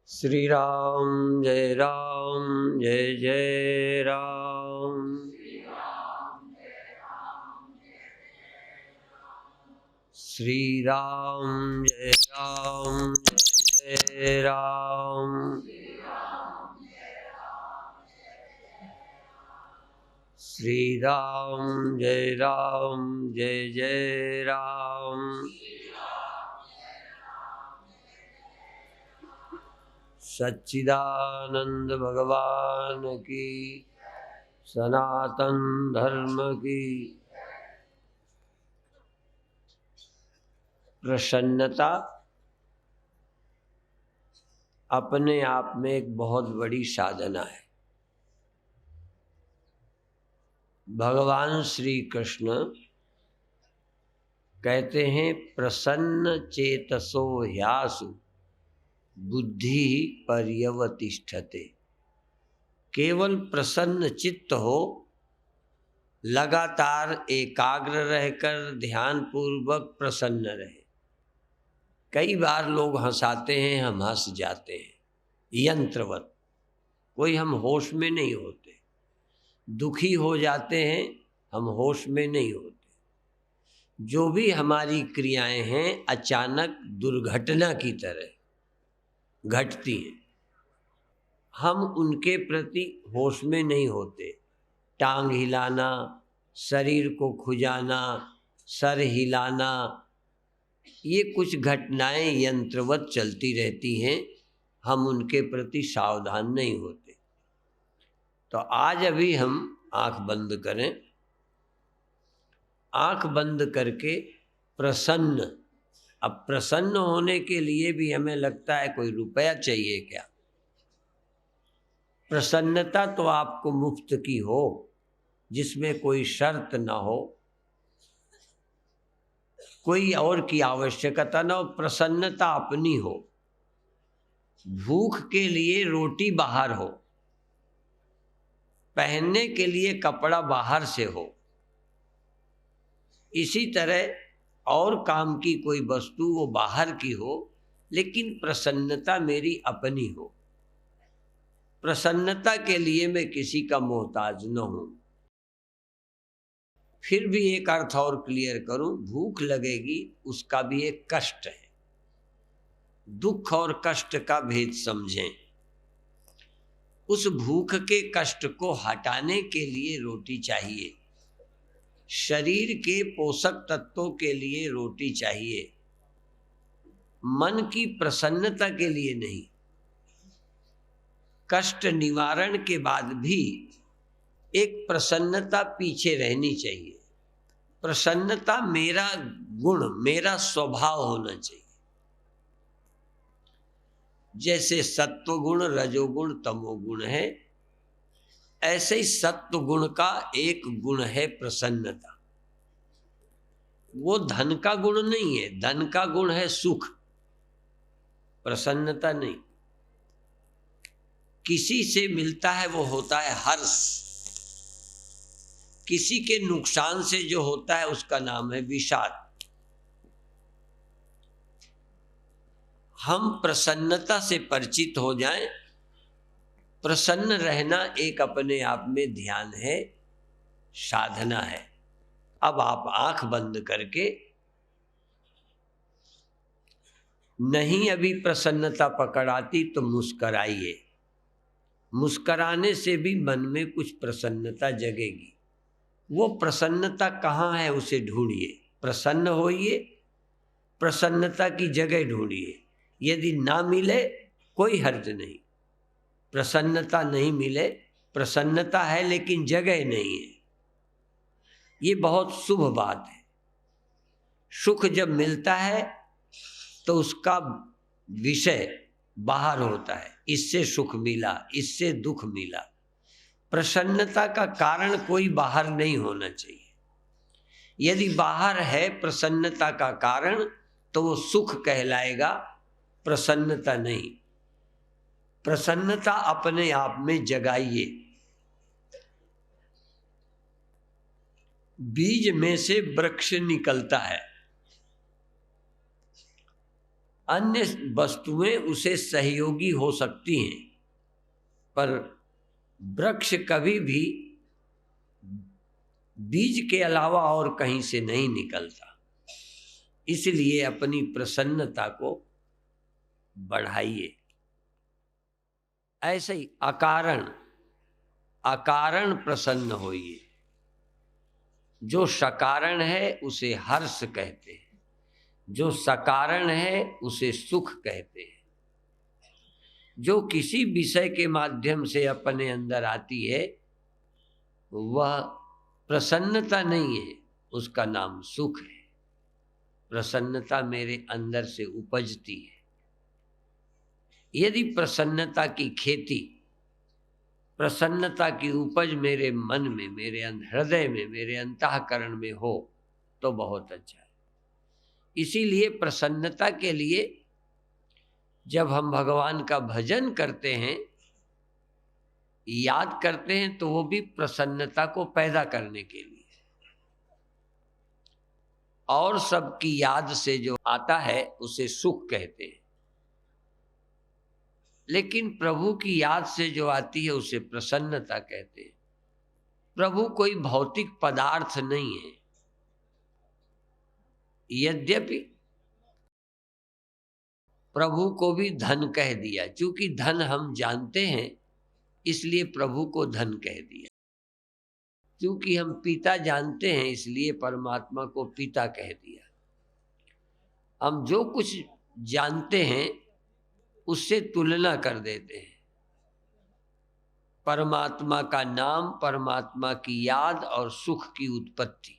श्री राम जय जय राम। श्री राम जय जय राम। श्री राम जय जय राम। सच्चिदानंद भगवान की, सनातन धर्म की। प्रसन्नता अपने आप में एक बहुत बड़ी साधना है। भगवान श्री कृष्ण कहते हैं प्रसन्न चेतसो ह्यासु बुद्धि पर्यवतिष्ठते। केवल प्रसन्न चित्त हो, लगातार एकाग्र रहकर ध्यान पूर्वक प्रसन्न रहे। कई बार लोग हंसाते हैं, हम हंस जाते हैं यंत्रवत, कोई हम होश में नहीं होते। दुखी हो जाते हैं, हम होश में नहीं होते। जो भी हमारी क्रियाएं हैं अचानक दुर्घटना की तरह घटती हैं, हम उनके प्रति होश में नहीं होते। टांग हिलाना, शरीर को खुजाना, सर हिलाना, ये कुछ घटनाएं यंत्रवत चलती रहती हैं, हम उनके प्रति सावधान नहीं होते। तो आज अभी हम आंख बंद करें, आंख बंद करके प्रसन्न। अब प्रसन्न होने के लिए भी हमें लगता है कोई रुपया चाहिए क्या? प्रसन्नता तो आपको मुफ्त की हो, जिसमें कोई शर्त ना हो, कोई और की आवश्यकता ना हो, प्रसन्नता अपनी हो। भूख के लिए रोटी बाहर हो, पहनने के लिए कपड़ा बाहर से हो, इसी तरह और काम की कोई वस्तु वो बाहर की हो, लेकिन प्रसन्नता मेरी अपनी हो। प्रसन्नता के लिए मैं किसी का मोहताज न हूं। फिर भी एक अर्थ और क्लियर करूं, भूख लगेगी उसका भी एक कष्ट है। दुख और कष्ट का भेद समझें। उस भूख के कष्ट को हटाने के लिए रोटी चाहिए, शरीर के पोषक तत्वों के लिए रोटी चाहिए, मन की प्रसन्नता के लिए नहीं। कष्ट निवारण के बाद भी एक प्रसन्नता पीछे रहनी चाहिए। प्रसन्नता मेरा गुण, मेरा स्वभाव होना चाहिए। जैसे सत्व गुण, रजोगुण, तमोगुण है, ऐसे ही सत्व गुण का एक गुण है प्रसन्नता। वो धन का गुण नहीं है, धन का गुण है सुख, प्रसन्नता नहीं। किसी से मिलता है वो होता है हर्ष, किसी के नुकसान से जो होता है उसका नाम है विषाद। हम प्रसन्नता से परिचित हो जाएं। प्रसन्न रहना एक अपने आप में ध्यान है, साधना है। अब आप आंख बंद करके, नहीं अभी प्रसन्नता पकड़ आती तो मुस्कराइए। मुस्कराने से भी मन में कुछ प्रसन्नता जगेगी। वो प्रसन्नता कहाँ है उसे ढूंढिए, प्रसन्न होइए, प्रसन्नता की जगह ढूंढिए। यदि ना मिले कोई हर्ज नहीं, प्रसन्नता नहीं मिले, प्रसन्नता है लेकिन जगह नहीं है, ये बहुत शुभ बात है। सुख जब मिलता है तो उसका विषय बाहर होता है, इससे सुख मिला, इससे दुख मिला। प्रसन्नता का कारण कोई बाहर नहीं होना चाहिए। यदि बाहर है प्रसन्नता का कारण तो वो सुख कहलाएगा, प्रसन्नता नहीं। प्रसन्नता अपने आप में जगाइए। बीज में से वृक्ष निकलता है। अन्य वस्तुएं उसे सहयोगी हो सकती हैं, पर वृक्ष कभी भी बीज के अलावा और कहीं से नहीं निकलता। इसलिए अपनी प्रसन्नता को बढ़ाइए। ऐसे ही अकारण अकारण प्रसन्न होइए। जो सकारण है उसे हर्ष कहते हैं, जो सकारण है उसे सुख कहते हैं। जो किसी विषय के माध्यम से अपने अंदर आती है वह प्रसन्नता नहीं है, उसका नाम सुख है। प्रसन्नता मेरे अंदर से उपजती है। यदि प्रसन्नता की खेती, प्रसन्नता की उपज मेरे मन में, मेरे हृदय में, मेरे अंतःकरण में हो तो बहुत अच्छा है। इसीलिए प्रसन्नता के लिए जब हम भगवान का भजन करते हैं, याद करते हैं, तो वो भी प्रसन्नता को पैदा करने के लिए। और सबकी याद से जो आता है उसे सुख कहते हैं, लेकिन प्रभु की याद से जो आती है उसे प्रसन्नता कहते हैं। प्रभु कोई भौतिक पदार्थ नहीं है। यद्यपि प्रभु को भी धन कह दिया, क्योंकि धन हम जानते हैं इसलिए प्रभु को धन कह दिया। क्योंकि हम पिता जानते हैं इसलिए परमात्मा को पिता कह दिया। हम जो कुछ जानते हैं उससे तुलना कर देते हैं। परमात्मा का नाम, परमात्मा की याद और सुख की उत्पत्ति।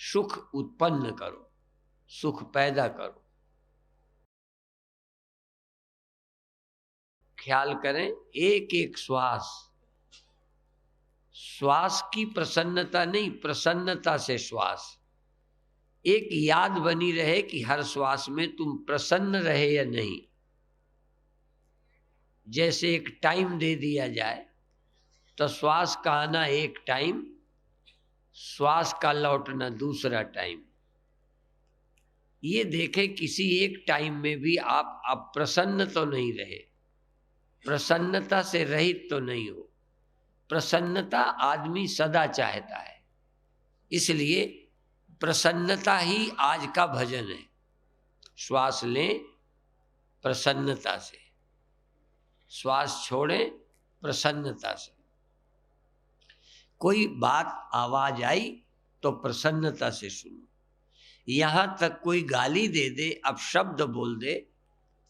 सुख उत्पन्न करो, सुख पैदा करो। ख्याल करें, एक एक श्वास, श्वास की प्रसन्नता नहीं, प्रसन्नता से श्वास। एक याद बनी रहे कि हर श्वास में तुम प्रसन्न रहे या नहीं। जैसे एक टाइम दे दिया जाए तो श्वास का आना एक टाइम, श्वास का लौटना दूसरा टाइम। ये देखें किसी एक टाइम में भी आप अप्रसन्न तो नहीं रहे, प्रसन्नता से रहित तो नहीं हो। प्रसन्नता आदमी सदा चाहता है, इसलिए प्रसन्नता ही आज का भजन है। श्वास लें प्रसन्नता से, श्वास छोड़ें प्रसन्नता से। कोई बात आवाज आई तो प्रसन्नता से सुनो। यहां तक कोई गाली दे दे, अपशब्द बोल दे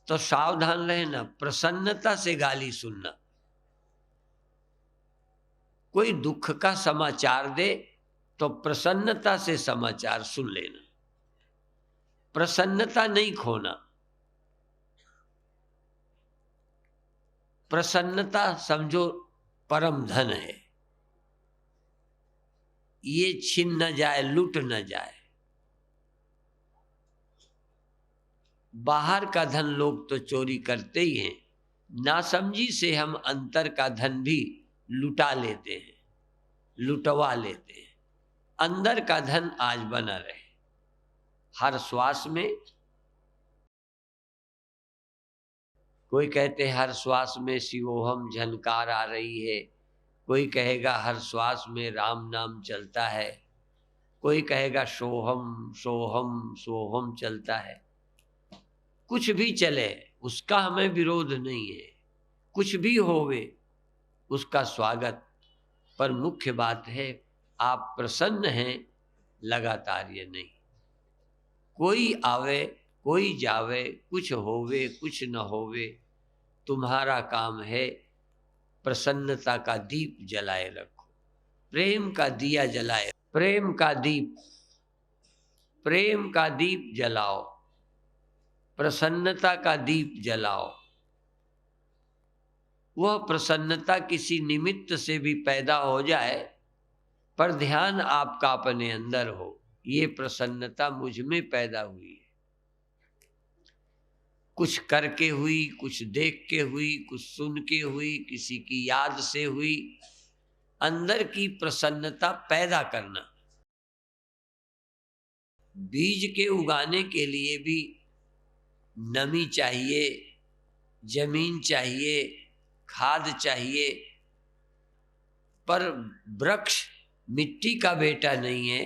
तो सावधान रहना, प्रसन्नता से गाली सुनना। कोई दुख का समाचार दे तो प्रसन्नता से समाचार सुन लेना, प्रसन्नता नहीं खोना। प्रसन्नता समझो परम धन है, ये छिन न जाए, लूट न जाए। बाहर का धन लोग तो चोरी करते ही हैं, नासमझी से हम अंतर का धन भी लुटा लेते हैं, लुटवा लेते हैं। अंदर का धन आज बना रहे। हर श्वास में, कोई कहते हैं हर श्वास में शिवोहम झनकार आ रही है, कोई कहेगा हर श्वास में राम नाम चलता है, कोई कहेगा सोहम सोहम सोहम चलता है। कुछ भी चले उसका हमें विरोध नहीं है, कुछ भी होवे उसका स्वागत। पर मुख्य बात है आप प्रसन्न हैं लगातार, ये नहीं। कोई आवे कोई जावे, कुछ होवे कुछ न होवे, तुम्हारा काम है प्रसन्नता का दीप जलाए रखो, प्रेम का दिया जलाए, प्रेम का दीप, प्रेम का दीप जलाओ, प्रसन्नता का दीप जलाओ। वह प्रसन्नता किसी निमित्त से भी पैदा हो जाए, पर ध्यान आपका अपने अंदर हो, ये प्रसन्नता मुझ में पैदा हुई है। कुछ करके हुई, कुछ देख के हुई, कुछ सुन के हुई, किसी की याद से हुई। अंदर की प्रसन्नता पैदा करना। बीज के उगाने के लिए भी नमी चाहिए, जमीन चाहिए, खाद चाहिए, पर वृक्ष मिट्टी का बेटा नहीं है,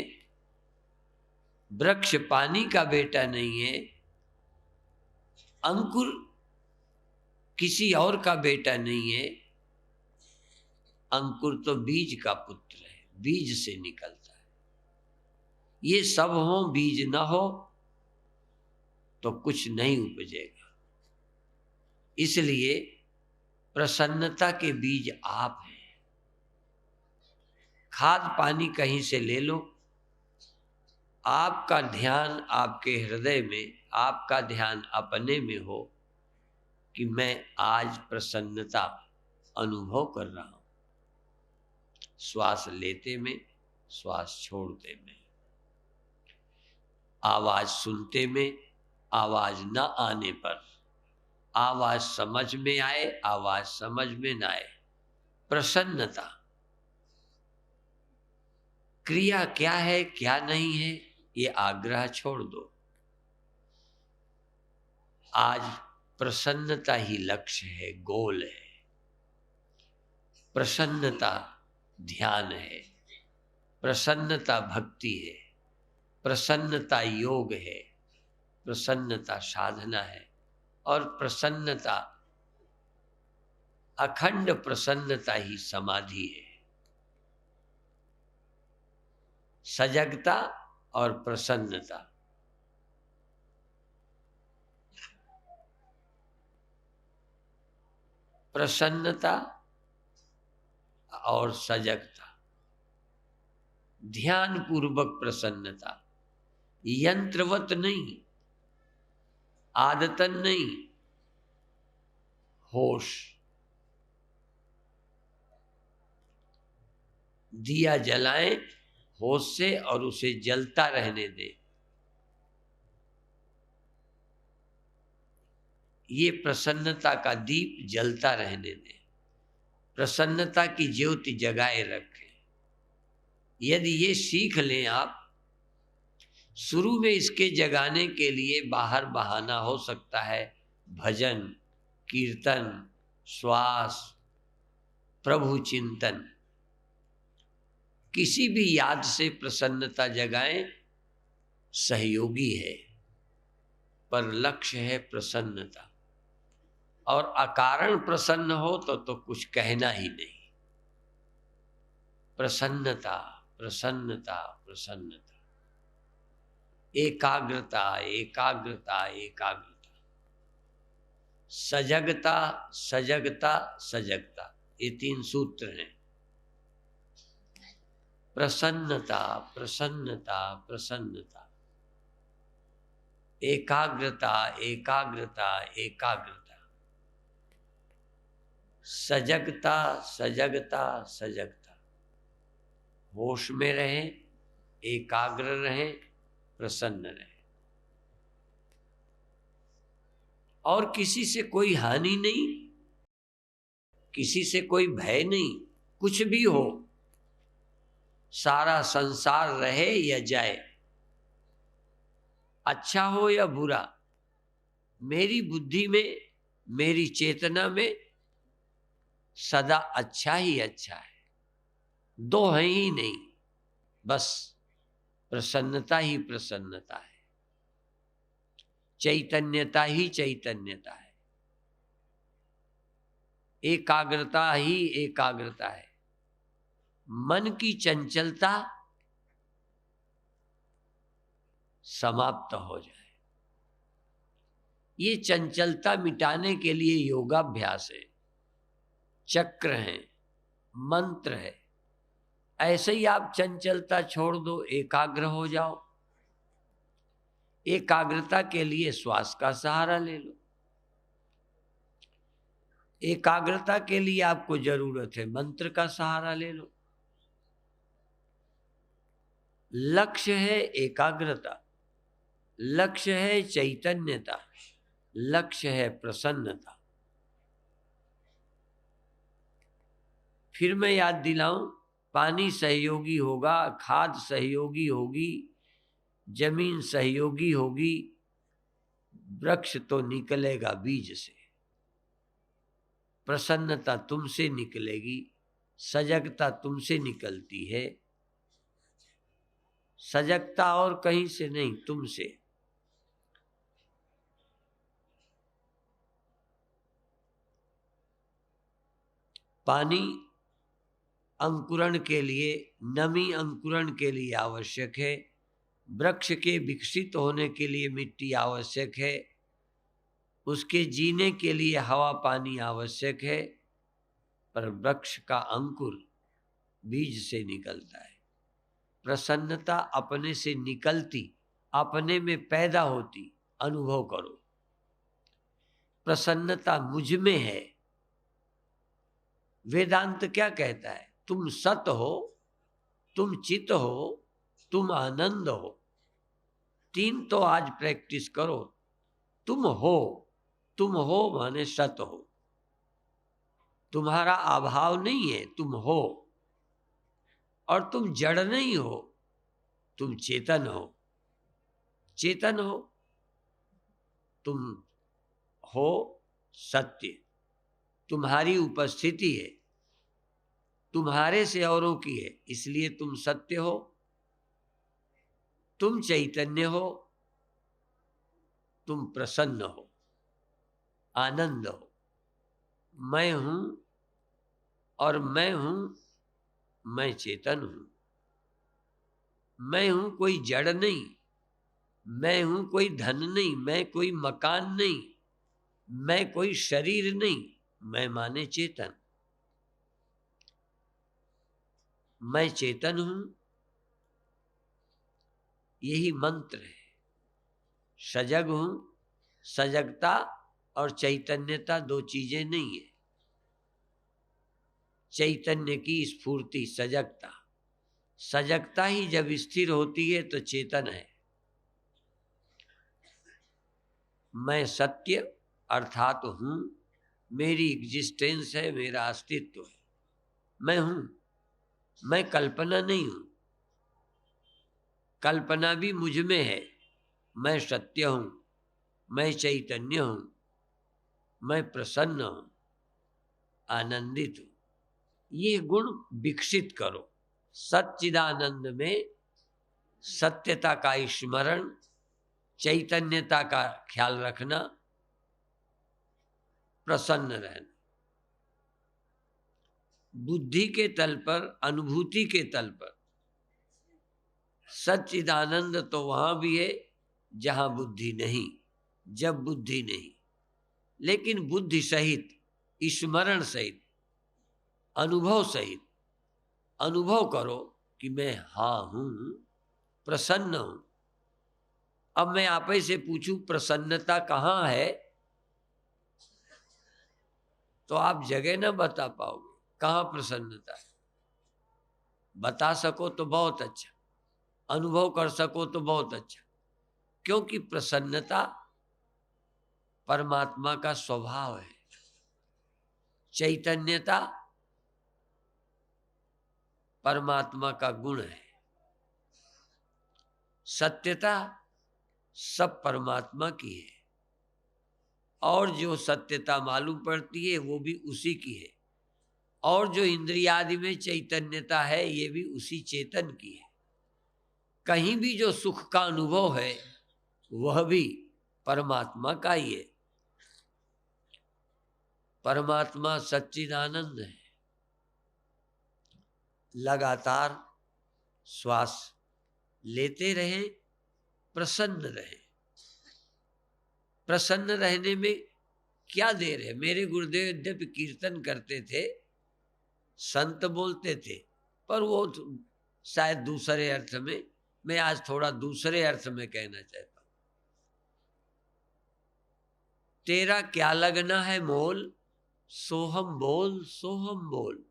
वृक्ष पानी का बेटा नहीं है, अंकुर किसी और का बेटा नहीं है। अंकुर तो बीज का पुत्र है, बीज से निकलता है। ये सब हो, बीज ना हो तो कुछ नहीं उपजेगा। इसलिए प्रसन्नता के बीज आप हैं। खाद पानी कहीं से ले लो, आपका ध्यान आपके हृदय में, आपका ध्यान अपने में हो कि मैं आज प्रसन्नता अनुभव कर रहा हूं। श्वास लेते में, श्वास छोड़ते में, आवाज सुनते में, आवाज न आने पर, आवाज समझ में आए, आवाज समझ में न आए, प्रसन्नता। क्रिया क्या है क्या नहीं है ये आग्रह छोड़ दो। आज प्रसन्नता ही लक्ष्य है, गोल है। प्रसन्नता ध्यान है, प्रसन्नता भक्ति है, प्रसन्नता योग है, प्रसन्नता साधना है, और प्रसन्नता, अखंड प्रसन्नता ही समाधि है। सजगता और प्रसन्नता, प्रसन्नता और सजगता, ध्यान पूर्वक प्रसन्नता, यंत्रवत नहीं, आदतन नहीं, होश। दिया जलाएं होश से और उसे जलता रहने दें। ये प्रसन्नता का दीप जलता रहने दें, प्रसन्नता की ज्योति जगाए रखें। यदि ये सीख लें आप, शुरू में इसके जगाने के लिए बाहर बहाना हो सकता है, भजन, कीर्तन, श्वास, प्रभु चिंतन। किसी भी याद से प्रसन्नता जगाएं, सहयोगी है, पर लक्ष्य है प्रसन्नता। और अकारण प्रसन्न हो तो कुछ कहना ही नहीं। प्रसन्नता, प्रसन्नता, प्रसन्नता, एकाग्रता, एकाग्रता, एकाग्रता, सजगता, सजगता, सजगता। ये 3 सूत्र हैं। प्रसन्नता, प्रसन्नता, प्रसन्नता, एकाग्रता, एकाग्रता, एकाग्रता, सजगता, सजगता, सजगता। होश में रहें, एकाग्र रहें, प्रसन्न रहें। और किसी से कोई हानि नहीं, किसी से कोई भय नहीं। कुछ भी हो, सारा संसार रहे या जाए, अच्छा हो या बुरा, मेरी बुद्धि में, मेरी चेतना में सदा अच्छा ही अच्छा है। दो है ही नहीं, बस प्रसन्नता ही प्रसन्नता है, चैतन्यता ही चैतन्यता है, एकाग्रता ही एकाग्रता है। मन की चंचलता समाप्त हो जाए। ये चंचलता मिटाने के लिए योगाभ्यास है, चक्र है, मंत्र है। ऐसे ही आप चंचलता छोड़ दो, एकाग्र हो जाओ। एकाग्रता के लिए श्वास का सहारा ले लो। एकाग्रता के लिए आपको जरूरत है मंत्र का सहारा ले लो। लक्ष्य है एकाग्रता, लक्ष्य है चैतन्यता, लक्ष्य है प्रसन्नता। फिर मैं याद दिलाऊं, पानी सहयोगी होगा, खाद सहयोगी होगी, जमीन सहयोगी होगी, वृक्ष तो निकलेगा बीज से, प्रसन्नता तुमसे निकलेगी, सजगता तुमसे निकलती है, सजगता और कहीं से नहीं, तुमसे। पानी अंकुरण के लिए, नमी अंकुरण के लिए आवश्यक है, वृक्ष के विकसित होने के लिए मिट्टी आवश्यक है, उसके जीने के लिए हवा पानी आवश्यक है, पर वृक्ष का अंकुर बीज से निकलता है। प्रसन्नता अपने से निकलती, अपने में पैदा होती, अनुभव करो। प्रसन्नता मुझ में है। वेदांत क्या कहता है? तुम सत हो, तुम चित हो, तुम आनंद हो। तीन तो आज प्रैक्टिस करो। तुम हो माने सत हो, तुम्हारा अभाव नहीं है, तुम हो। और तुम जड़ नहीं हो, तुम चेतन हो। चेतन हो, तुम हो सत्य, तुम्हारी उपस्थिति है, तुम्हारे से औरों की है, इसलिए तुम सत्य हो। तुम चैतन्य हो, तुम प्रसन्न हो, आनंद हो। मैं हूं और मैं हूं, मैं चेतन हूं। मैं हूं कोई जड़ नहीं, मैं हूं कोई धन नहीं, मैं कोई मकान नहीं, मैं कोई शरीर नहीं, मैं माने चेतन। मैं चेतन हूं, यही मंत्र है। सजग हूं, सजगता और चैतन्यता दो चीजें नहीं है। चैतन्य की स्फूर्ति सजगता, सजगता ही जब स्थिर होती है तो चेतन है। मैं सत्य अर्थात हूं, मेरी एग्जिस्टेंस है, मेरा अस्तित्व है, मैं हूं। मैं कल्पना नहीं हूं, कल्पना भी मुझ में है। मैं सत्य हूं, मैं चैतन्य हूं, मैं प्रसन्न हूं, आनंदित हूं। ये गुण विकसित करो। सच्चिदानंद में सत्यता का स्मरण, चैतन्यता का ख्याल रखना, प्रसन्न रहना। बुद्धि के तल पर, अनुभूति के तल पर सच्चिदानंद तो वहां भी है जहां बुद्धि नहीं, जब बुद्धि नहीं। लेकिन बुद्धि सहित, स्मरण सहित, अनुभव सहित अनुभव करो कि मैं हाँ हूं, प्रसन्न हूं। अब मैं आप ही से पूछूं प्रसन्नता कहाँ है, तो आप जगह ना बता पाओगे कहाँ प्रसन्नता है। बता सको तो बहुत अच्छा, अनुभव कर सको तो बहुत अच्छा, क्योंकि प्रसन्नता परमात्मा का स्वभाव है। चैतन्यता परमात्मा का गुण है। सत्यता सब परमात्मा की है, और जो सत्यता मालूम पड़ती है वो भी उसी की है, और जो इंद्रियादि में चैतन्यता है ये भी उसी चेतन की है। कहीं भी जो सुख का अनुभव है वह भी परमात्मा का ही है। परमात्मा सच्चिदानंद है। लगातार श्वास लेते रहे, प्रसन्न रहे। प्रसन्न रहने में क्या देर है? मेरे गुरुदेव यद्यपि कीर्तन करते थे, संत बोलते थे, पर वो शायद दूसरे अर्थ में, मैं आज थोड़ा दूसरे अर्थ में कहना चाहता हूं। तेरा क्या लगना है मोल, सोहम बोल, सोहम बोल।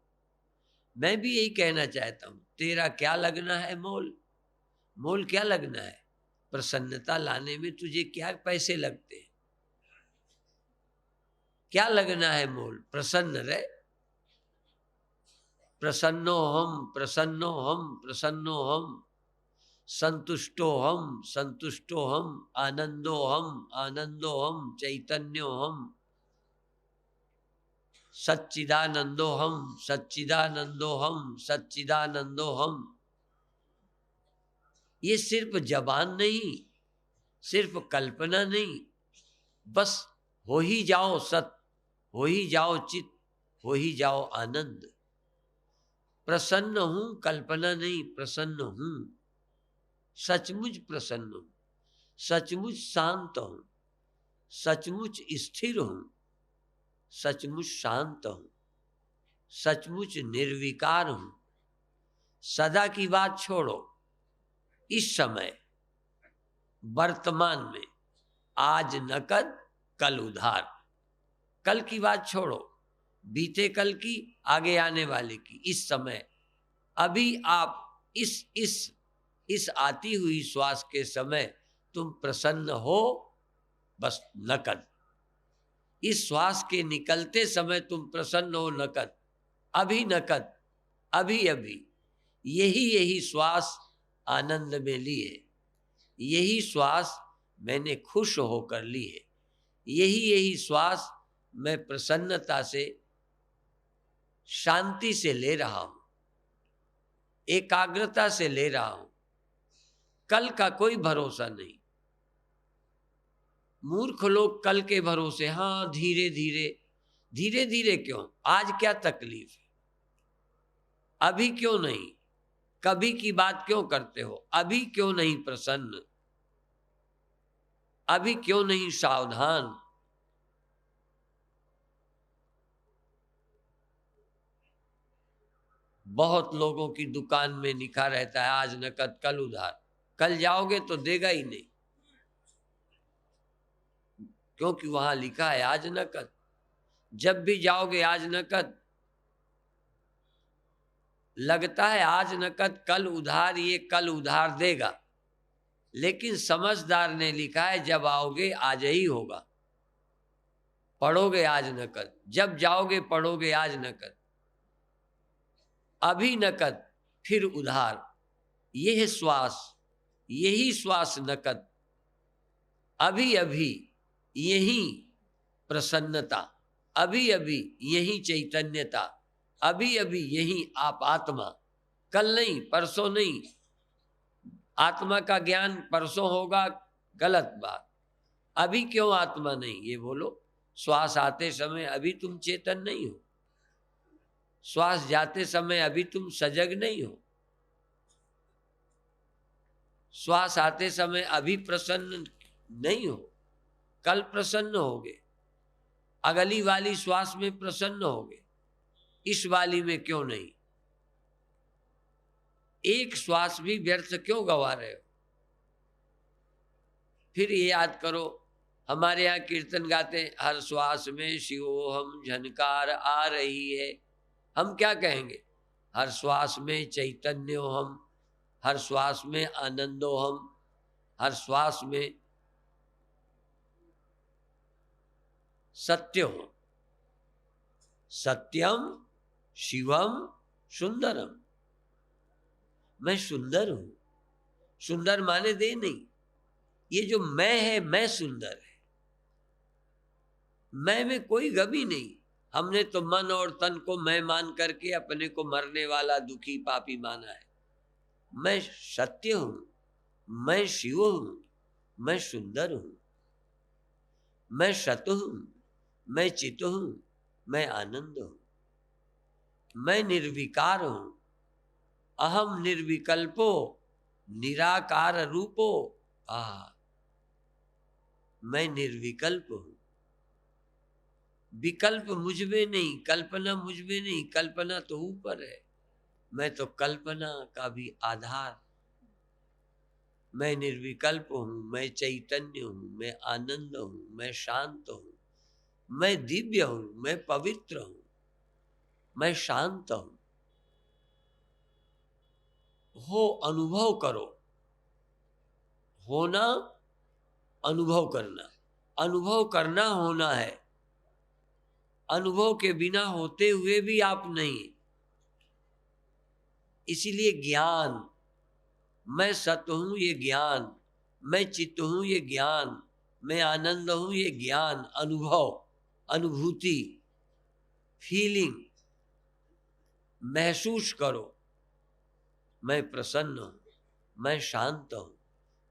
मैं भी यही कहना चाहता हूं, तेरा क्या लगना है मोल। मोल क्या लगना है? प्रसन्नता लाने में तुझे क्या पैसे लगते हैं? क्या लगना है मोल? प्रसन्न रहे। प्रसन्नो हम, प्रसन्नो हम, प्रसन्नो हम। संतुष्टोहम संतुष्टोहम, आनंदोहम आनंदोहम, चैतन्योहम, सच्चिदानंदोहम सच्चिदानंदोहम सच्चिदानंदोहम। ये सिर्फ जबान नहीं, सिर्फ कल्पना नहीं, बस हो ही जाओ सत, हो ही जाओ चित, हो ही जाओ आनंद। प्रसन्न हूं, कल्पना नहीं, प्रसन्न हूं, सचमुच प्रसन्न हूं, सचमुच शांत हूं, सचमुच स्थिर हूं, सचमुच शांत हूं, सचमुच निर्विकार हूं। सदा की बात छोड़ो, इस समय वर्तमान में, आज नकद कल उधार। कल की बात छोड़ो, बीते कल की, आगे आने वाले की, इस समय अभी आप इस आती हुई श्वास के समय तुम प्रसन्न हो, बस नकद। इस श्वास के निकलते समय तुम प्रसन्न हो, नकद। अभी नकद, अभी अभी यही श्वास आनंद में ली है, यही श्वास मैंने खुश होकर ली है, यही श्वास मैं प्रसन्नता से, शांति से ले रहा हूं, एकाग्रता से ले रहा हूं। कल का कोई भरोसा नहीं। मूर्ख लोग कल के भरोसे, हाँ धीरे धीरे, धीरे धीरे क्यों? आज क्या तकलीफ है? अभी क्यों नहीं? कभी की बात क्यों करते हो? अभी क्यों नहीं प्रसन्न? अभी क्यों नहीं सावधान? बहुत लोगों की दुकान में लिखा रहता है आज नकद कल उधार। कल जाओगे तो देगा ही नहीं, क्योंकि वहां लिखा है आज नकद। जब भी जाओगे आज नकद, लगता है आज नकद कल उधार, ये कल उधार देगा, लेकिन समझदार ने लिखा है जब आओगे आज ही होगा। पढ़ोगे आज नकद, जब जाओगे पढ़ोगे आज नकद। अभी नकद, फिर उधार, यह श्वास, यही श्वास नकद। अभी अभी यही प्रसन्नता, अभी अभी यही चैतन्यता, अभी अभी यही आप आत्मा। कल नहीं, परसों नहीं। आत्मा का ज्ञान परसों होगा, गलत बात। अभी क्यों आत्मा नहीं, ये बोलो। श्वास आते समय अभी तुम चेतन नहीं हो, श्वास जाते समय अभी तुम सजग नहीं हो, श्वास आते समय अभी प्रसन्न नहीं हो। कल प्रसन्न होगे, अगली वाली श्वास में प्रसन्न होगे, इस वाली में क्यों नहीं? एक श्वास भी व्यर्थ क्यों गवा रहे हो? फिर ये याद करो, हमारे यहाँ कीर्तन गाते हैं, हर श्वास में शिवोहम झनकार आ रही है। हम क्या कहेंगे? हर श्वास में चैतन्योहम, हर श्वास में आनंदोहम, हर श्वास में सत्य हो। सत्यम शिवम सुंदरम। मैं सुंदर हूं। सुंदर माने दे नहीं, ये जो मैं है, मैं सुंदर है। मैं में कोई गमी नहीं। हमने तो मन और तन को मैं मान करके अपने को मरने वाला दुखी पापी माना है। मैं सत्य हूं, मैं शिव हूं, मैं सुंदर हूं, मैं सत हूं, मैं चित हूं, मैं आनंद हूं, मैं निर्विकार हूं। अहम निर्विकल्पो निराकार रूपो। मैं निर्विकल्प हूं। विकल्प मुझ में नहीं, कल्पना मुझ में नहीं। कल्पना तो ऊपर है, मैं तो कल्पना का भी आधार। मैं निर्विकल्प हूं, मैं चैतन्य हूं, मैं आनंद हूं, मैं शांत हूं, मैं दिव्य हूं, मैं पवित्र हूं, मैं शांत हूं। हो अनुभव करो। होना, अनुभव करना। अनुभव करना होना है। अनुभव के बिना होते हुए भी आप नहीं। इसीलिए ज्ञान, मैं सत हूं ये ज्ञान, मैं चित्त हूं ये ज्ञान, मैं आनंद हूं ये ज्ञान, अनुभव, अनुभूति, फीलिंग महसूस करो। मैं प्रसन्न हूं, मैं शांत हूं,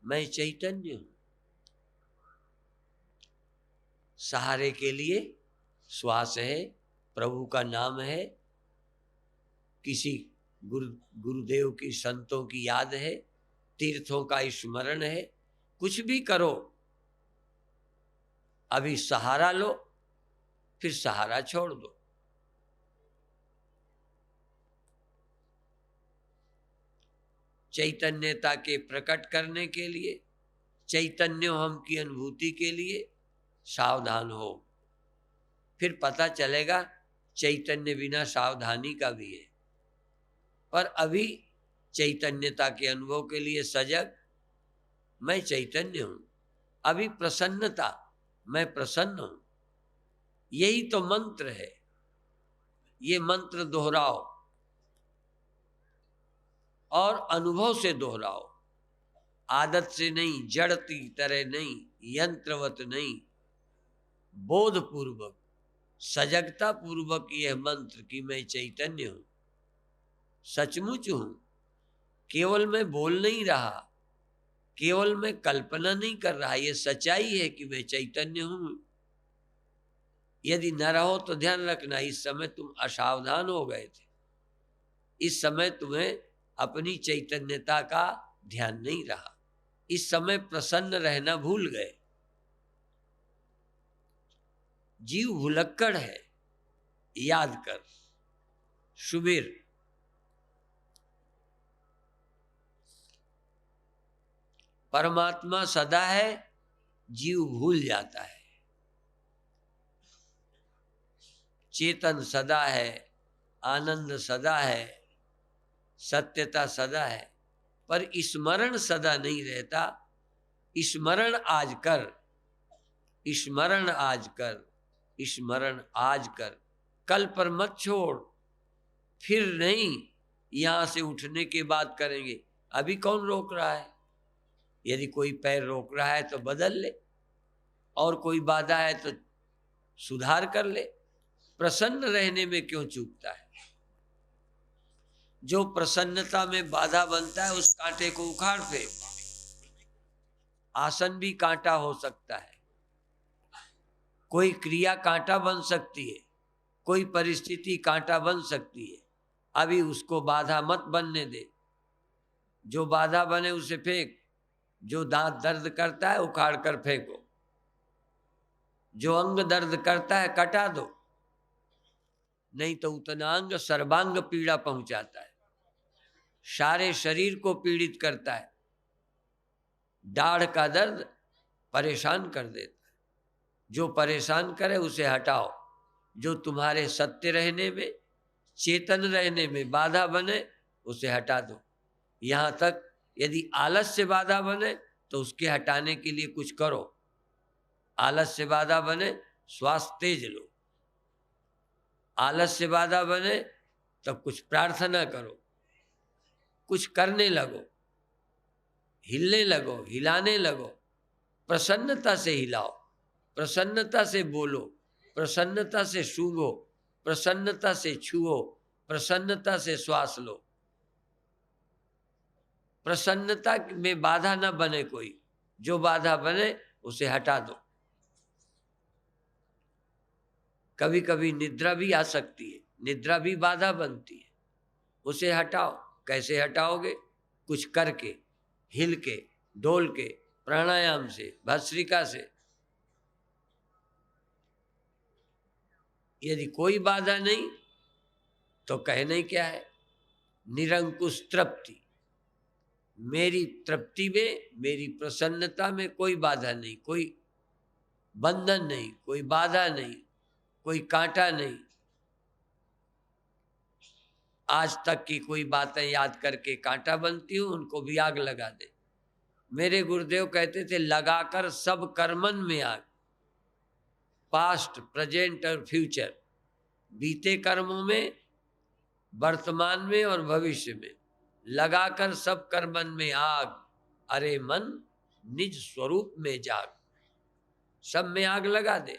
मैं चैतन्य हूं। सहारे के लिए श्वास है, प्रभु का नाम है, किसी गुरुदेव की संतों की याद है, तीर्थों का स्मरण है, कुछ भी करो। अभी सहारा लो, फिर सहारा छोड़ दो। चैतन्यता के प्रकट करने के लिए, चैतन्य हम की अनुभूति के लिए सावधान हो। फिर पता चलेगा चैतन्य बिना सावधानी का भी है। पर अभी चैतन्यता के अनुभव के लिए सजग, मैं चैतन्य हूं। अभी प्रसन्नता, मैं प्रसन्न हूं। यही तो मंत्र है। ये मंत्र दोहराओ और अनुभव से दोहराओ, आदत से नहीं, जड़ की तरह नहीं, यंत्रवत नहीं, बोध पूर्वक, सजगता पूर्वक यह मंत्र कि मैं चैतन्य हूं, सचमुच हूं। केवल मैं बोल नहीं रहा, केवल मैं कल्पना नहीं कर रहा, यह सच्चाई है कि मैं चैतन्य हूं। यदि न रहो तो ध्यान रखना, इस समय तुम असावधान हो गए थे। इस समय तुम्हें अपनी चैतन्यता का ध्यान नहीं रहा। इस समय प्रसन्न रहना भूल गए। जीव भुलक्कड़ है, याद कर। सुबीर, परमात्मा सदा है, जीव भूल जाता है। चेतन सदा है, आनंद सदा है, सत्यता सदा है, पर स्मरण सदा नहीं रहता। स्मरण आज कर, स्मरण आज कर, स्मरण आज कर, कल पर मत छोड़। फिर नहीं, यहां से उठने के बाद करेंगे। अभी कौन रोक रहा है? यदि कोई पैर रोक रहा है तो बदल ले, और कोई बाधा है तो सुधार कर ले। प्रसन्न रहने में क्यों चूकता है? जो प्रसन्नता में बाधा बनता है उस कांटे को उखाड़ फेंक। आसन भी कांटा हो सकता है, कोई क्रिया कांटा बन सकती है, कोई परिस्थिति कांटा बन सकती है। अभी उसको बाधा मत बनने दे। जो बाधा बने उसे फेंक। जो दांत दर्द करता है उखाड़ कर फेंको। जो अंग दर्द करता है कटा दो, नहीं तो उतना अंग सर्वांग पीड़ा पहुंचाता है, सारे शरीर को पीड़ित करता है। दाढ़ का दर्द परेशान कर देता है। जो परेशान करे उसे हटाओ। जो तुम्हारे सत्य रहने में, चेतन रहने में बाधा बने उसे हटा दो। यहां तक यदि आलस से बाधा बने तो उसके हटाने के लिए कुछ करो। आलस से बाधा बने, श्वास तेज लो। आलस से बाधा बने तब कुछ प्रार्थना करो, कुछ करने लगो, हिलने लगो, हिलाने लगो। प्रसन्नता से हिलाओ, प्रसन्नता से बोलो, प्रसन्नता से सूंघो, प्रसन्नता से छुओ, प्रसन्नता से श्वास लो। प्रसन्नता में बाधा न बने कोई। जो बाधा बने उसे हटा दो। कभी कभी निद्रा भी आ सकती है, निद्रा भी बाधा बनती है, उसे हटाओ। कैसे हटाओगे? कुछ करके, हिल के, डोल के, प्राणायाम से, भस्त्रिका से। यदि कोई बाधा नहीं तो कहने क्या है? निरंकुश तृप्ति। मेरी तृप्ति में, मेरी प्रसन्नता में कोई बाधा नहीं, कोई बंधन नहीं, कोई बाधा नहीं, कोई कांटा नहीं। आज तक की कोई बातें याद करके कांटा बनती हूं, उनको भी आग लगा दे। मेरे गुरुदेव कहते थे, लगाकर सब कर्मन में आग। पास्ट, प्रेजेंट और फ्यूचर, बीते कर्मों में, वर्तमान में और भविष्य में। लगाकर सब कर मन में आग, अरे मन निज स्वरूप में जाग। सब में आग लगा दे,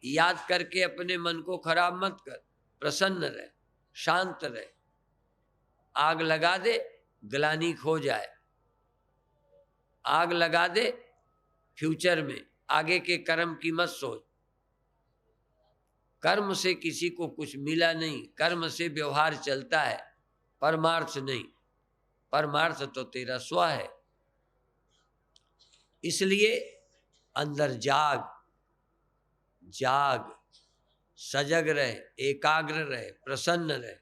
याद करके अपने मन को खराब मत कर, प्रसन्न रहे, शांत रहे। आग लगा दे, ग्लानि खो जाए। आग लगा दे फ्यूचर में, आगे के कर्म की मत सोच। कर्म से किसी को कुछ मिला नहीं, कर्म से व्यवहार चलता है, परमार्थ नहीं। परमार्थ तो तेरा स्व है। इसलिए अंदर जाग, जाग, सजग रहे, एकाग्र रहे, प्रसन्न रहे।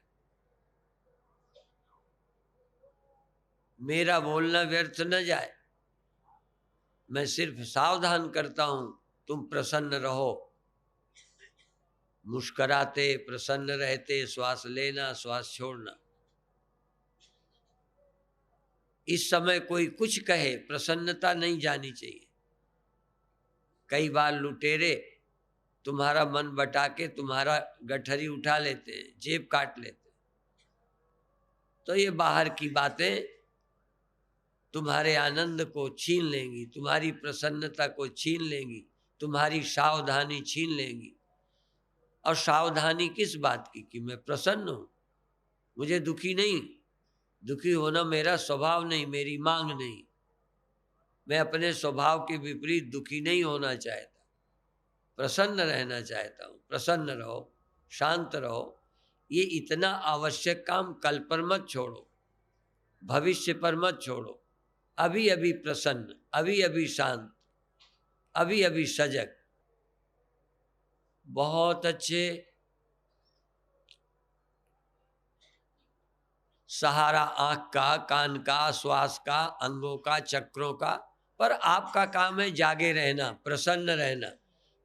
मेरा बोलना व्यर्थ न जाए, मैं सिर्फ सावधान करता हूं, तुम प्रसन्न रहो। मुस्कुराते, प्रसन्न रहते, श्वास लेना, श्वास छोड़ना। इस समय कोई कुछ कहे, प्रसन्नता नहीं जानी चाहिए। कई बार लुटेरे तुम्हारा मन बटा के तुम्हारा गठरी उठा लेते हैं, जेब काट लेते हैं। तो ये बाहर की बातें तुम्हारे आनंद को छीन लेंगी, तुम्हारी प्रसन्नता को छीन लेंगी, तुम्हारी सावधानी छीन लेंगी। और सावधानी किस बात की? कि मैं प्रसन्न हूं, मुझे दुखी नहीं। दुखी होना मेरा स्वभाव नहीं, मेरी मांग नहीं। मैं अपने स्वभाव के विपरीत दुखी नहीं होना चाहता, प्रसन्न रहना चाहता हूं। प्रसन्न रहो, शांत रहो। ये इतना आवश्यक काम कल पर मत छोड़ो, भविष्य पर मत छोड़ो। अभी अभी प्रसन्न, अभी अभी शांत, अभी अभी सजग। बहुत अच्छे सहारा आंख का, कान का, श्वास का, अंगों का, चक्रों का। पर आपका काम है जागे रहना, प्रसन्न रहना।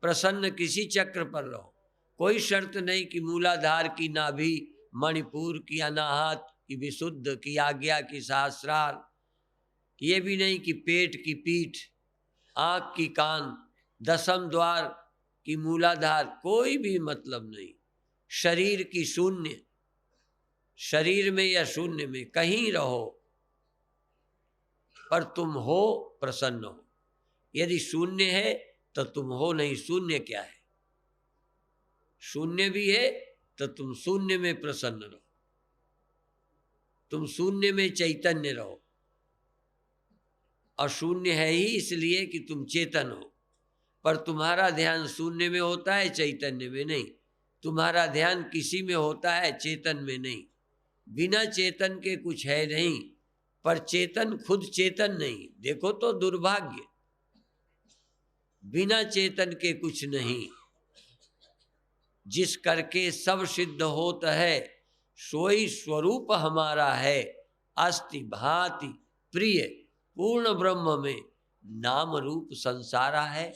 प्रसन्न किसी चक्र पर रहो। कोई शर्त नहीं कि मूलाधार की नाभि, मणिपुर की अनाहत की विशुद्ध की आज्ञा की सहस्रार, ये भी नहीं कि पेट की पीठ, आंख की कान, दसम द्वार की मूलाधार, कोई भी मतलब नहीं। शरीर की शून्य, शरीर में या शून्य में कहीं रहो, पर तुम हो प्रसन्न हो। यदि शून्य है तो तुम हो नहीं, शून्य क्या है? शून्य भी है तो तुम शून्य में प्रसन्न रहो, तुम शून्य में चैतन्य रहो। और शून्य है ही इसलिए कि तुम चेतन हो। पर तुम्हारा ध्यान शून्य में होता है, चैतन्य में नहीं। तुम्हारा ध्यान किसी में होता है, चेतन में नहीं। बिना चेतन के कुछ है नहीं, पर चेतन खुद चेतन नहीं। देखो तो दुर्भाग्य, बिना चेतन के कुछ नहीं। जिस करके सब सिद्ध होता है, सोई स्वरूप हमारा है। अस्ति भांति प्रिय पूर्ण ब्रह्म में नाम रूप संसारा है।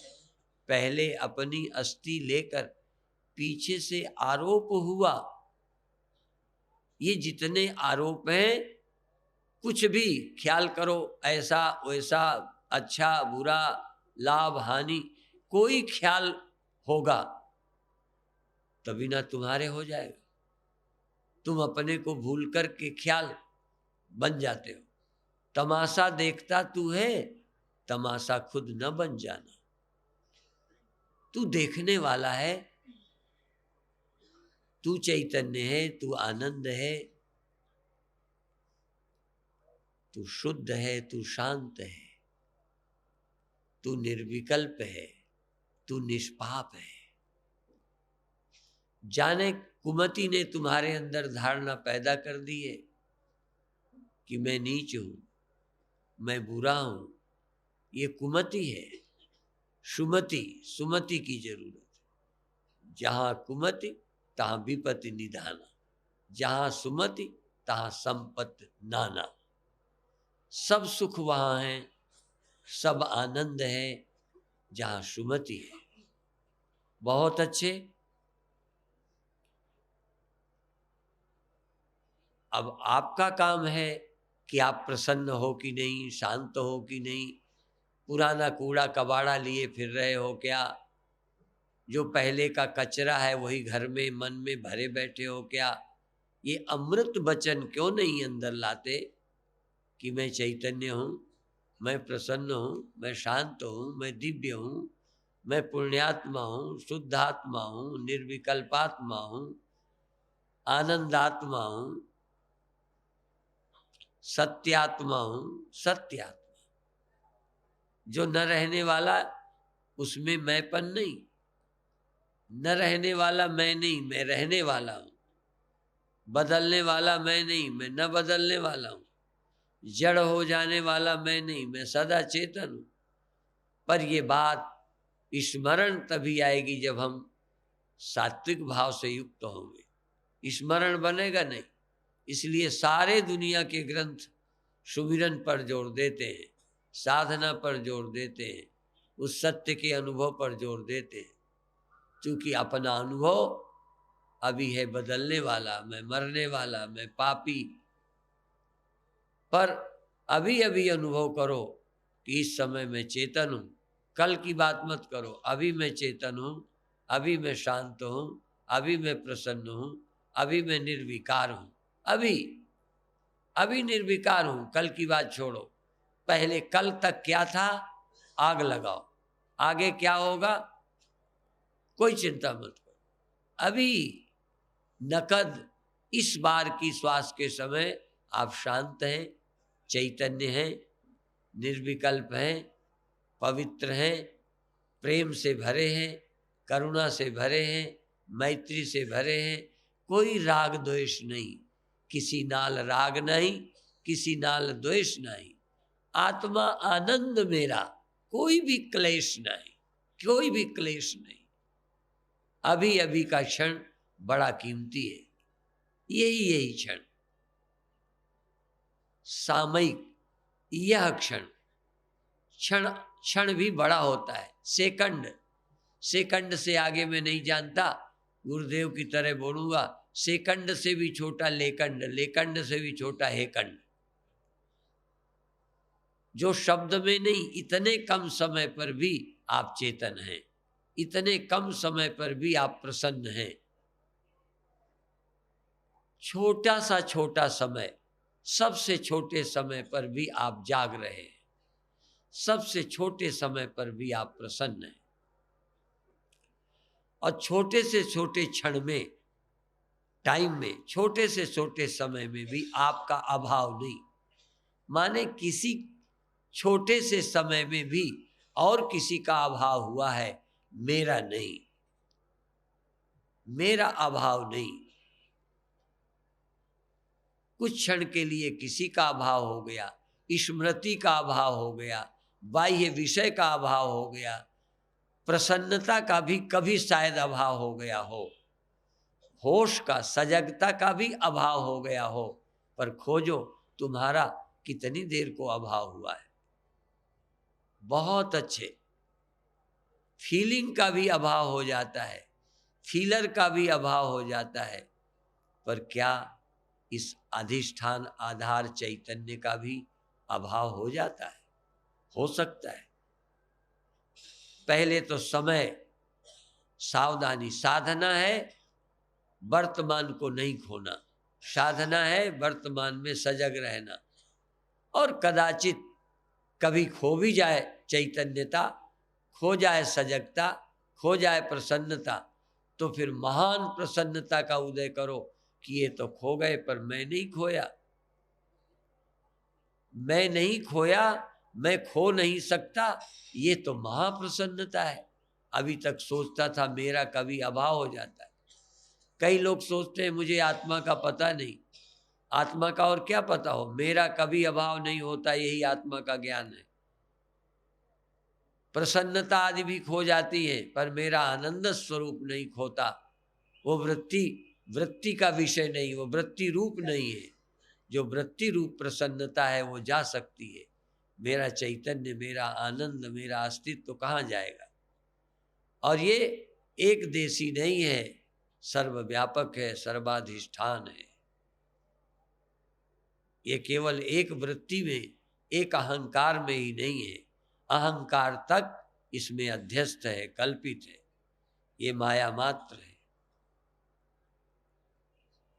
पहले अपनी अस्थि लेकर पीछे से आरोप हुआ। ये जितने आरोप हैं, कुछ भी ख्याल करो, ऐसा वैसा, अच्छा बुरा, लाभ हानि, कोई ख्याल होगा तभी ना तुम्हारे हो जाएगा। तुम अपने को भूल कर के ख्याल बन जाते हो। तमाशा देखता तू है, तमाशा खुद न बन जाना। तू देखने वाला है, तू चैतन्य है, तू आनंद है, तू शुद्ध है, तू शांत है, तू निर्विकल्प है, तू निष्पाप है। जाने कुमति ने तुम्हारे अंदर धारणा पैदा कर दी है कि मैं नीच हूं, मैं बुरा हूं। ये कुमति है। सुमति, सुमति की जरूरत है। जहां कुमति तहां विपत्ति निधाना, जहां सुमति तहां संपत्ति नाना। सब सुख वहां है, सब आनंद है जहां सुमति है। बहुत अच्छे। अब आपका काम है कि आप प्रसन्न हो कि नहीं, शांत हो कि नहीं, पुराना कूड़ा कबाड़ा लिए फिर रहे हो क्या, जो पहले का कचरा है वही घर में मन में भरे बैठे हो क्या। ये अमृत वचन क्यों नहीं अंदर लाते कि मैं चैतन्य हूँ, मैं प्रसन्न हूँ, मैं शांत हूँ, मैं दिव्य हूँ, मैं पुण्यात्मा हूँ, शुद्धात्मा हूँ, निर्विकल्पात्मा हूँ, आनंदात्मा हूँ, सत्यात्मा हूँ, सत्यात्मा। जो न रहने वाला उसमें मैंपन नहीं, न रहने वाला मैं नहीं, मैं रहने वाला हूँ। बदलने वाला मैं नहीं, मैं न बदलने वाला हूँ। जड़ हो जाने वाला मैं नहीं, मैं सदा चेतन हूँ। पर ये बात स्मरण तभी आएगी जब हम सात्विक भाव से युक्त होंगे। स्मरण बनेगा नहीं। इसलिए सारे दुनिया के ग्रंथ सुमिरन पर जोर देते हैं, साधना पर जोर देते हैं, उस सत्य के अनुभव पर जोर देते हैं। क्योंकि अपना अनुभव अभी है बदलने वाला, मैं मरने वाला, मैं पापी। पर अभी अभी अनुभव करो कि इस समय मैं चेतन हूँ। कल की बात मत करो, अभी मैं चेतन हूँ, अभी मैं शांत हूँ, अभी मैं प्रसन्न हूँ, अभी मैं निर्विकार हूँ। अभी अभी निर्विकार हूँ। कल की बात छोड़ो, पहले कल तक क्या था आग लगाओ, आगे क्या होगा कोई चिंता मत करो। अभी नकद इस बार की श्वास के समय आप शांत हैं, चैतन्य हैं, निर्विकल्प हैं, पवित्र हैं, प्रेम से भरे हैं, करुणा से भरे हैं, मैत्री से भरे हैं। कोई राग द्वेष नहीं, किसी नाल राग नहीं, किसी नाल द्वेष नहीं। आत्मा आनंद मेरा, कोई भी क्लेश नहीं, कोई भी क्लेश नहीं। अभी अभी का क्षण बड़ा कीमती है। यही क्षण, सामयिक यह क्षण, क्षण क्षण भी बड़ा होता है। सेकंड, सेकंड से आगे मैं नहीं जानता, गुरुदेव की तरह बोलूंगा, सेकंड से भी छोटा लेकंड, लेकंड से भी छोटा हेकंड। जो शब्द में नहीं, इतने कम समय पर भी आप चेतन हैं, इतने कम समय पर भी आप प्रसन्न हैं। छोटा सा छोटा समय, सबसे छोटे समय पर भी आप जाग रहे हैं, सबसे छोटे समय पर भी आप प्रसन्न हैं। और छोटे से छोटे क्षण में, टाइम में, छोटे से छोटे समय में भी आपका अभाव नहीं। माने किसी छोटे से समय में भी और किसी का अभाव हुआ है, मेरा नहीं, मेरा अभाव नहीं। कुछ क्षण के लिए किसी का अभाव हो गया, स्मृति का अभाव हो गया, बाह्य विषय का अभाव हो गया, प्रसन्नता का भी कभी शायद अभाव हो गया हो, होश का, सजगता का भी अभाव हो गया हो। पर खोजो तुम्हारा कितनी देर को अभाव हुआ है। बहुत अच्छे, फीलिंग का भी अभाव हो जाता है, फीलर का भी अभाव हो जाता है। पर क्या इस अधिष्ठान आधार चैतन्य का भी अभाव हो जाता है? हो सकता है। पहले तो समय, सावधानी, साधना है वर्तमान को नहीं खोना, साधना है वर्तमान में सजग रहना। और कदाचित कभी खो भी जाए चैतन्यता, खो जाए सजगता, खो जाए प्रसन्नता, तो फिर महान प्रसन्नता का उदय करो कि ये तो खो गए पर मैं नहीं खोया, मैं नहीं खोया, मैं खो नहीं सकता। ये तो महाप्रसन्नता है। अभी तक सोचता था मेरा कभी अभाव हो जाता है। कई लोग सोचते हैं मुझे आत्मा का पता नहीं। आत्मा का और क्या पता हो, मेरा कभी अभाव नहीं होता, यही आत्मा का ज्ञान है। प्रसन्नता आदि भी खो जाती है पर मेरा आनंद स्वरूप नहीं खोता। वो वृत्ति, वृत्ति का विषय नहीं, वो वृत्ति रूप नहीं है। जो वृत्ति रूप प्रसन्नता है वो जा सकती है। मेरा चैतन्य, मेरा आनंद, मेरा अस्तित्व तो कहाँ जाएगा? और ये एक देशी नहीं है, सर्वव्यापक है, सर्वाधिष्ठान है। ये केवल एक वृत्ति में, एक अहंकार में ही नहीं है। अहंकार तक इसमें अध्यस्त है, कल्पित है, ये माया मात्र है।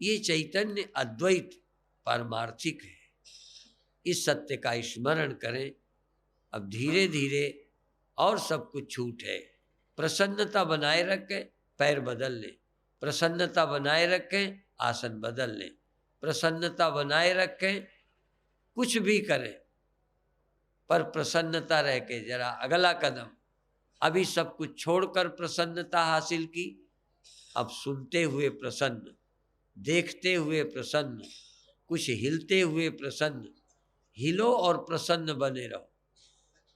ये चैतन्य अद्वैत पारमार्थिक है। इस सत्य का स्मरण करें। अब धीरे धीरे और सब कुछ छूट है। प्रसन्नता बनाए रखें, पैर बदल लें। प्रसन्नता बनाए रखें, आसन बदल लें। प्रसन्नता बनाए रखें, कुछ भी करें, पर प्रसन्नता रह के जरा अगला कदम। अभी सब कुछ छोड़कर प्रसन्नता हासिल की, अब सुनते हुए प्रसन्न, देखते हुए प्रसन्न, कुछ हिलते हुए प्रसन्न। हिलो और प्रसन्न बने रहो,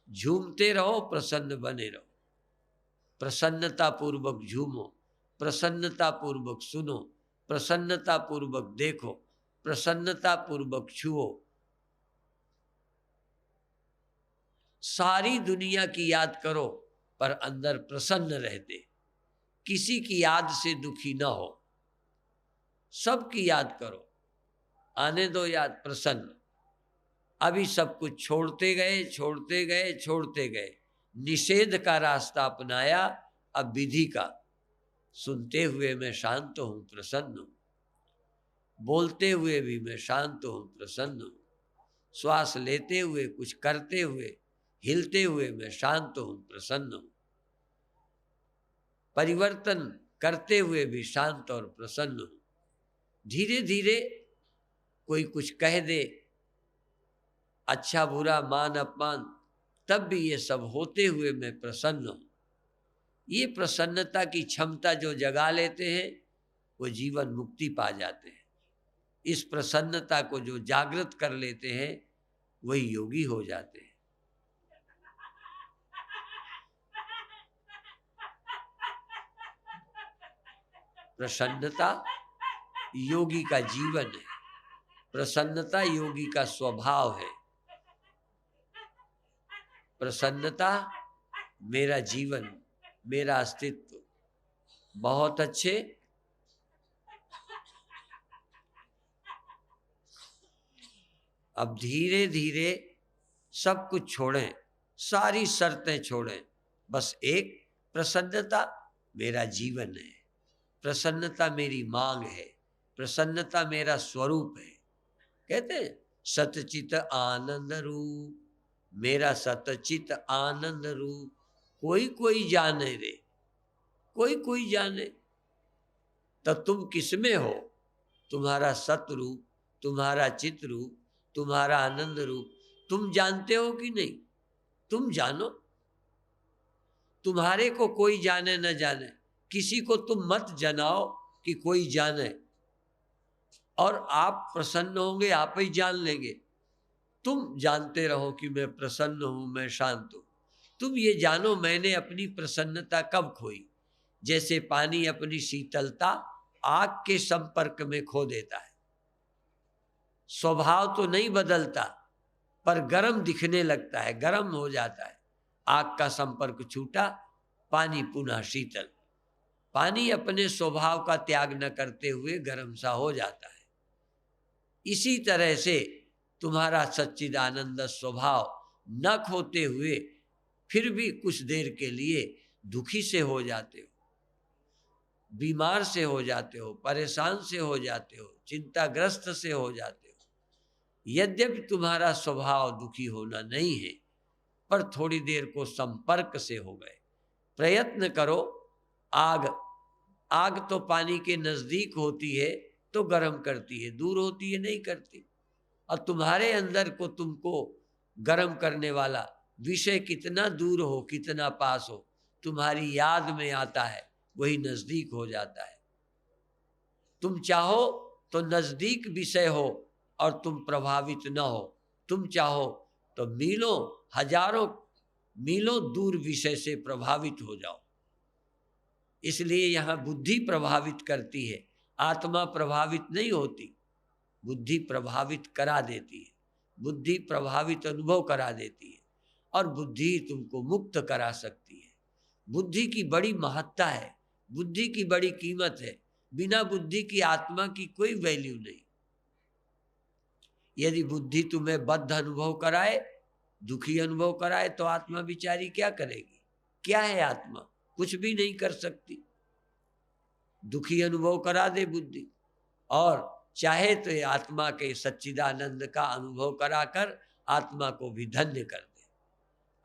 झूमते रहो, प्रसन्न बने रहो। प्रसन्नता पूर्वक झूमो, प्रसन्नता पूर्वक सुनो, प्रसन्नता पूर्वक देखो, प्रसन्नता पूर्वक छुओ। सारी दुनिया की याद करो, पर अंदर प्रसन्न रहते, किसी की याद से दुखी ना हो। सबकी याद करो, आने दो याद, प्रसन्न। अभी सब कुछ छोड़ते गए, छोड़ते गए, छोड़ते गए। निषेध का रास्ता अपनाया, अब विधि का। सुनते हुए मैं शांत हूं, प्रसन्न हूं। बोलते हुए भी मैं शांत हूं, प्रसन्न हूं। श्वास लेते हुए, कुछ करते हुए, हिलते हुए मैं शांत हूं, प्रसन्न हूं। परिवर्तन करते हुए भी शांत और प्रसन्न हूं। धीरे धीरे कोई कुछ कह दे, अच्छा बुरा मान अपमान, तब भी ये सब होते हुए मैं प्रसन्न हूं। ये प्रसन्नता की क्षमता जो जगा लेते हैं, वो जीवन मुक्ति पा जाते हैं। इस प्रसन्नता को जो जागृत कर लेते हैं, वही योगी हो जाते हैं। प्रसन्नता योगी का जीवन है, प्रसन्नता योगी का स्वभाव है। प्रसन्नता मेरा जीवन, मेरा अस्तित्व। बहुत अच्छे। अब धीरे धीरे सब कुछ छोड़ें, सारी शर्तें छोड़ें। बस एक, प्रसन्नता मेरा जीवन है, प्रसन्नता मेरी मांग है, प्रसन्नता मेरा स्वरूप है। कहते हैं सतचित आनंद रूप, मेरा सतचित आनंद रूप। कोई कोई जाने रे, कोई कोई जाने। तो तुम किसमें हो? तुम्हारा सतरूप, तुम्हारा चित रूप, तुम्हारा आनंद रूप तुम जानते हो कि नहीं? तुम जानो। तुम्हारे को कोई जाने न जाने, किसी को तुम मत जनाओ कि कोई जाने, और आप प्रसन्न होंगे, आप ही जान लेंगे। तुम जानते रहो कि मैं प्रसन्न हूं, मैं शांत हूं। तुम ये जानो, मैंने अपनी प्रसन्नता कब खोई? जैसे पानी अपनी शीतलता आग के संपर्क में खो देता है। स्वभाव तो नहीं बदलता, पर गर्म दिखने लगता है, गर्म हो जाता है। आग का संपर्क छूटा, पानी पुनः शीतल। पानी अपने स्वभाव का त्याग न करते हुए गर्म सा हो जाता है। इसी तरह से तुम्हारा सच्चिदानंद स्वभाव न खोते हुए फिर भी कुछ देर के लिए दुखी से हो जाते हो, बीमार से हो जाते हो, परेशान से हो जाते हो, चिंताग्रस्त से हो जाते हो। यद्यपि तुम्हारा स्वभाव दुखी होना नहीं है, पर थोड़ी देर को संपर्क से हो गए। प्रयत्न करो। आग तो पानी के नजदीक होती है तो गर्म करती है, दूर होती है नहीं करती। और तुम्हारे अंदर को तुमको गर्म करने वाला विषय कितना दूर हो, कितना पास हो, तुम्हारी याद में आता है, वही नजदीक हो जाता है। तुम चाहो तो नजदीक विषय हो और तुम प्रभावित न हो। तुम चाहो तो मीलों, हजारों मीलों दूर विषय से प्रभावित हो जाओ। इसलिए यहाँ बुद्धि प्रभावित करती है, आत्मा प्रभावित नहीं होती। बुद्धि प्रभावित करा देती है, बुद्धि प्रभावित अनुभव करा देती है, और बुद्धि तुमको मुक्त करा सकती है। बुद्धि की बड़ी महत्ता है, बुद्धि की बड़ी कीमत है। बिना बुद्धि की आत्मा की कोई वैल्यू नहीं। यदि बुद्धि तुम्हें बद्ध अनुभव कराए, दुखी अनुभव कराए, तो आत्मा बिचारी क्या करेगी? क्या है आत्मा? कुछ भी नहीं कर सकती। दुखी अनुभव करा दे बुद्धि और चाहे तो ये आत्मा के सच्चिदानंद का अनुभव कराकर आत्मा को भी धन्य कर दे।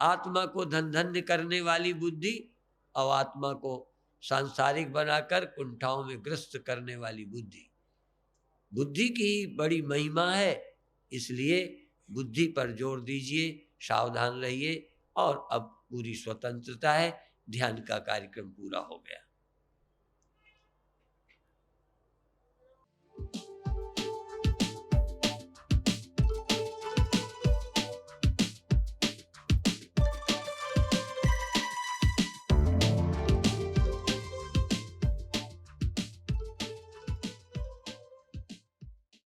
आत्मा को धन्य करने वाली बुद्धि और आत्मा को सांसारिक बनाकर कुंठाओं में ग्रस्त करने वाली बुद्धि, बुद्धि की बड़ी महिमा है। इसलिए बुद्धि पर जोर दीजिए, सावधान रहिए। और अब पूरी स्वतंत्रता है। ध्यान का कार्यक्रम पूरा हो गया।